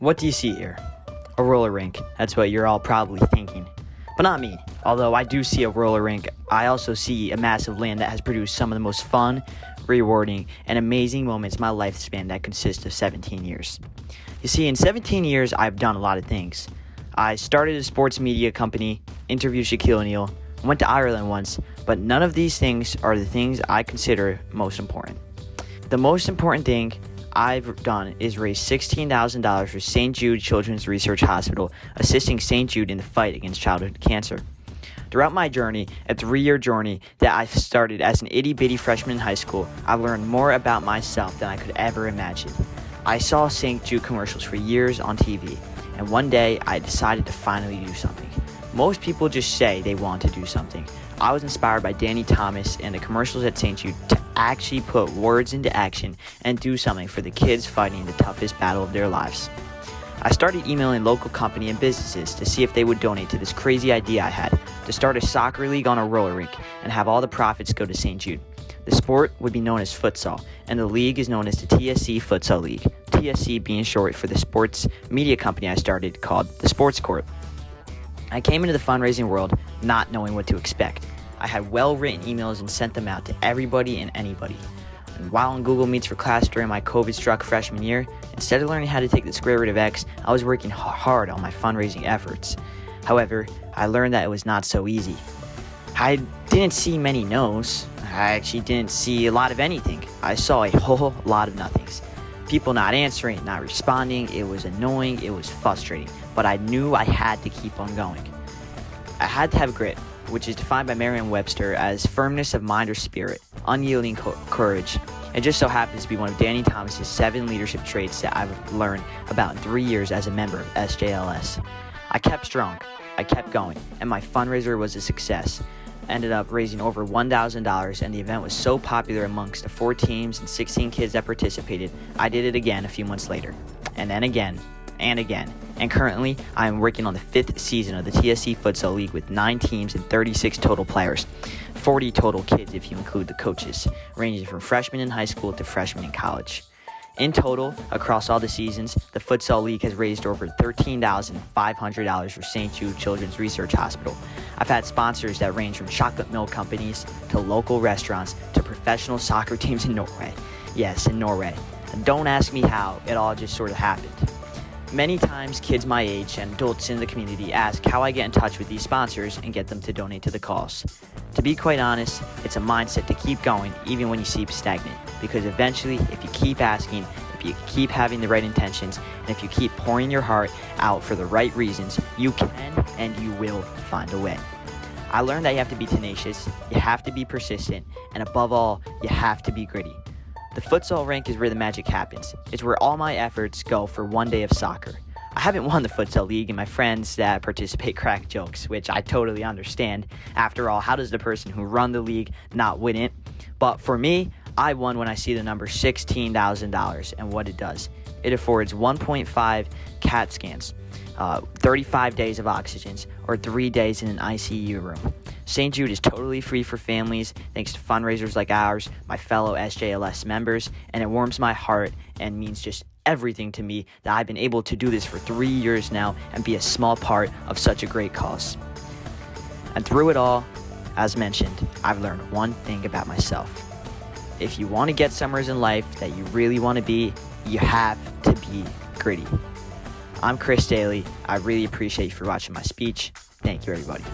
What do you see here? A roller rink. That's what you're all probably thinking. But not me. Although I do see a roller rink, I also see a massive land that has produced some of the most fun, rewarding, and amazing moments in my lifespan that consist of 17 years. You see, in 17 years, I've done a lot of things. I started a sports media company, interviewed Shaquille O'Neal, went to Ireland once, but none of these things are the things I consider most important. The most important thing I've done is raise $16,000 for St. Jude Children's Research Hospital, assisting St. Jude in the fight against childhood cancer. Throughout my journey, a 3-year journey that I started as an itty-bitty freshman in high school, I learned more about myself than I could ever imagine. I saw St. Jude commercials for years on TV, and one day I decided to finally do something. Most people just say they want to do something. I was inspired by Danny Thomas and the commercials at St. Jude to actually put words into action and do something for the kids fighting the toughest battle of their lives. I started emailing local company and businesses to see if they would donate to this crazy idea I had to start a soccer league on a roller rink and have all the profits go to St. Jude. The sport would be known as futsal, and the league is known as the TSC Futsal League, TSC being short for the sports media company I started called the Sports Court. I came into the fundraising world not knowing what to expect. I had well-written emails and sent them out to everybody and anybody. And while on Google Meets for class during my COVID-struck freshman year, instead of learning how to take the square root of X, I was working hard on my fundraising efforts. However, I learned that it was not so easy. I didn't see many no's. I actually didn't see a lot of anything. I saw a whole lot of nothings. People not answering, not responding. It was annoying. It was frustrating. But I knew I had to keep on going. I had to have grit, which is defined by Merriam-Webster as firmness of mind or spirit, unyielding courage. It just so happens to be one of Danny Thomas's 7 leadership traits that I've learned about in 3 years as a member of SJLS. I kept strong. I kept going, and my fundraiser was a success. Ended up raising over $1,000, and the event was so popular amongst the 4 teams and 16 kids that participated, I did it again a few months later, and then again, and again. And currently, I am working on the 5th season of the TSC Futsal League with 9 teams and 36 total players, 40 total kids if you include the coaches, ranging from freshmen in high school to freshmen in college. In total, across all the seasons, the Futsal League has raised over $13,500 for St. Jude Children's Research Hospital. I've had sponsors that range from chocolate milk companies to local restaurants to professional soccer teams in Norway. Yes, in Norway. And don't ask me how, it all just sort of happened. Many times, kids my age and adults in the community ask how I get in touch with these sponsors and get them to donate to the cause. To be quite honest, it's a mindset to keep going even when you seem stagnant, because eventually, if you keep asking, if you keep having the right intentions, and if you keep pouring your heart out for the right reasons, you can and you will find a way. I learned that you have to be tenacious, you have to be persistent, and above all, you have to be gritty. The futsal rink is where the magic happens. It's where all my efforts go for one day of soccer. I haven't won the futsal league, and my friends that participate crack jokes, which I totally understand. After all, how does the person who run the league not win it? But for me, I won when I see the number $16,000 and what it does. It affords 1.5 CAT scans, 35 days of oxygens, or 3 days in an ICU room. St. Jude is totally free for families thanks to fundraisers like ours, my fellow SJLS members, and it warms my heart and means just everything to me that I've been able to do this for 3 years now and be a small part of such a great cause. And through it all, as mentioned, I've learned one thing about myself. If you want to get somewhere in life that you really want to be, you have to be gritty. I'm Dailey. I really appreciate you for watching my speech. Thank you, everybody.